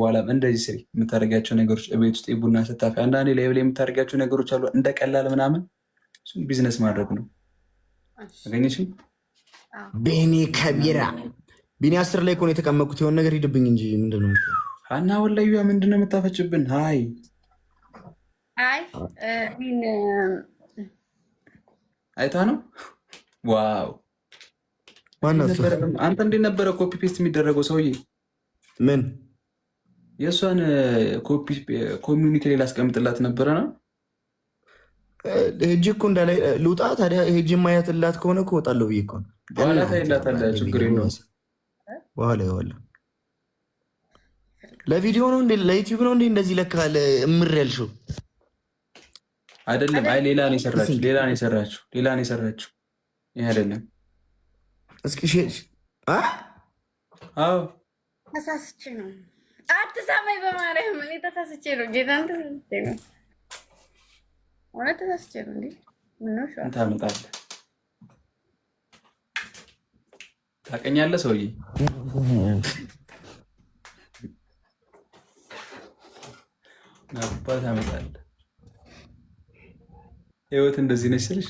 በኋላ እንደዚህ ስሪ የምታደርጊያቸው ነገሮች ቤት ውስጥ ቡና ስታፊ አንዳንዴ ላይ የምታደርጊያቸው ነገሮች አሉ እንደ ቀላል ምናምን እሱን ቢዝነስ ማድረግ ነው። አገኘሽ ቤኒ ከቢራ ቢኒ 10 ላይ እኮ ነው የተቀመጥኩት። የሆነ ነገር ሂድብኝ እንጂ ምንድን ነው ሀና ወላዩያ ምንድን ነው የምታፈጭብን? ሀይ አይታ ነው ዋው አንተ እንዴት ነበረ ኮፒ ፔስት የሚደረገው ሰውዬ? ምን የእሷን ኮሚዩኒቲ ላይ ላስቀምጥላት ነበረ ነው ሄጂ እኮ እንዳላይ ልውጣ። ታዲያ ሄጂ ማያትላት ከሆነ እኮ እወጣለሁ ብዬ እኮ ነው። በኋላ ታይላታለህ፣ ችግር የለውም። በኋላ ለቪዲዮ ነው እንዴ ለዩቲዩብ ነው እንዴ እንደዚህ ለካለ እምር ያልሽው አይደለም? አይ ሌላ ነው የሰራችው ይሄ አይደለም። እስኪ ሼሽ አዎ ተሳስቼ ነው። አትሳማኝ በማርያም እኔ ተሳስቼ ነው። ጌታን ተሳስቼ ነው። እውነት ተሳስቼ ነው። እንዴ ምን ነው ሻ ታመጣለህ? ታውቀኛለህ ሰውዬ። ናባ ታመጣለህ። ህይወት እንደዚህ ነች ስልሽ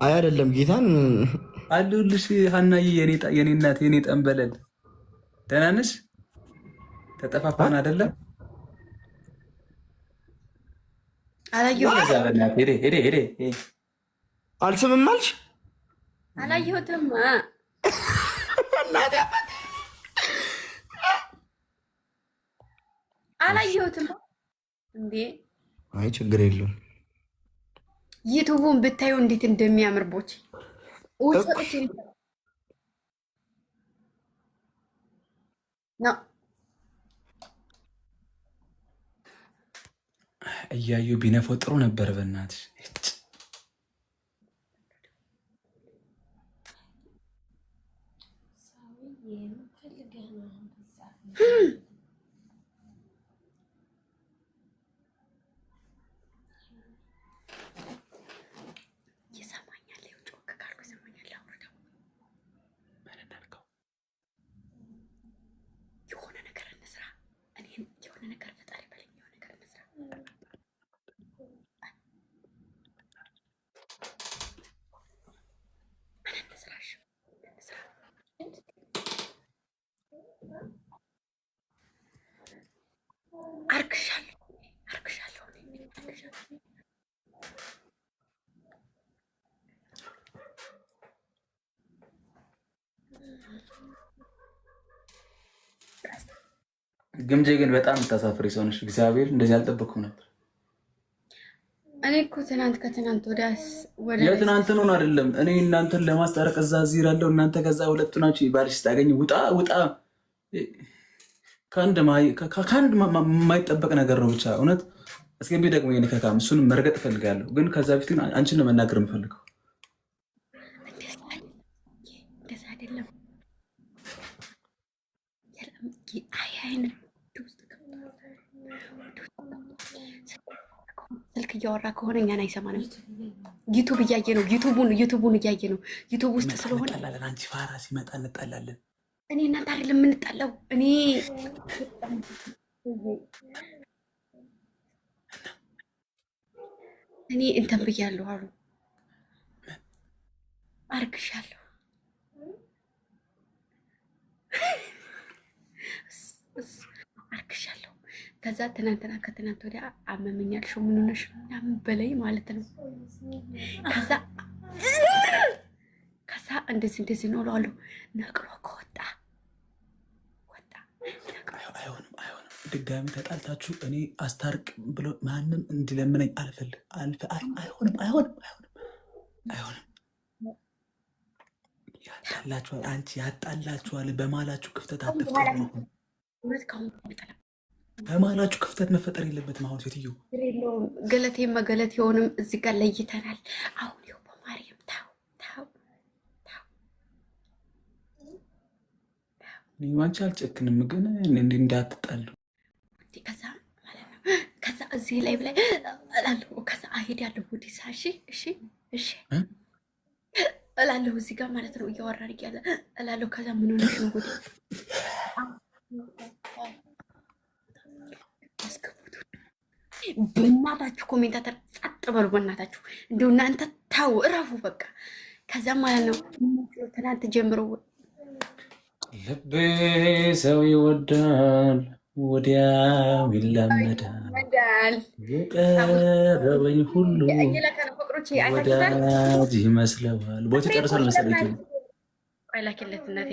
አይ አይደለም ጌታን አሉልሽ ሀናዬ፣ የኔ እናት፣ የኔ ጠንበለል ደህና ነሽ? ተጠፋፋን አይደለም? አልስምም አልሽ? አላየሁትም አላየሁትም እንዴ። አይ ችግር የለውም። ዩቱቡን ብታዩ እንዴት እንደሚያምር ቦች እያዩ ቢነፈው ጥሩ ነበር። በእናትሽ ግምጄ ግን በጣም የምታሳፍሪ ሰው ነሽ። እግዚአብሔር እንደዚህ አልጠበኩም ነበር። እኔ እኮ ትናንት ከትናንት ወደ የትናንት ነው አይደለም። እኔ እናንተን ለማስታረቅ እዛ እዚህ እላለሁ። እናንተ ከዛ ሁለቱ ናችሁ። ባልሽ ስታገኝ ውጣ ከአንድ የማይጠበቅ ነገር ነው። ብቻ እውነት እስከሚ ደግሞ የነካካም እሱንም መርገጥ እፈልጋለሁ። ግን ከዛ በፊት ግን አንቺን ነው መናገር የምፈልገው። ስልክ እያወራ ከሆነ እኛን አይሰማንም። ዩቱብ እያየ ነው። ዩቱቡን እያየ ነው። ዩቱብ ውስጥ ስለሆነ አንቺ ፋራ ሲመጣ እንጣላለን። እኔ እናንተ አይደለም የምንጣላው። እኔ እንትን ብያለሁ አሉ አርግሻለሁ። ከዛ ትናንትና ከትናንት ወዲያ አመመኛል ሾ ምን ሆነሽ ምናምን በላይ ማለት ነው። ከዛ እንደዚህ ነው እለዋለሁ። ነቅሎ ከወጣ አይሆንም። ድጋሚ ተጣልታችሁ እኔ አስታርቅ ብሎ ማንም እንዲለምነኝ አልፈልግ። አይሆንም። ያጣላችኋል። አንቺ ያጣላችኋል። በማላችሁ ክፍተት አትፍጠሩ። በማላችሁ ክፍተት መፈጠር የለበትም። አሁን ሴትዮ ገለቴም መገለት የሆንም እዚህ ጋር ለይተናል። አሁን ይኸው በማርያም ታው አንቺ አልጨክንም፣ ግን እንዳትጣሉ። ከዛ እዚህ ላይ ብላይ እላለሁ። ከዛ አሄድ ያለሁ ወዲ ሳሺ እሺ እላለሁ እዚህ ጋር ማለት ነው። እያወራን እያለ እላለሁ። ከዛ ምን ሆነሽ ነው ወዲ በእናታችሁ ኮሜንታተር ጸጥ በሉ በእናታችሁ። እንደው እናንተ ታው እረፉ በቃ። ከዛ ማለት ነው ትናንት ጀምሮ ልቤ ሰው ይወዳል ወዲያው ይላመዳል የቀረበኝ ሁሉ ወዳጅ ይመስለዋል። ቦት ጨርሷል መሰለኝ። አይላኪለት እናቴ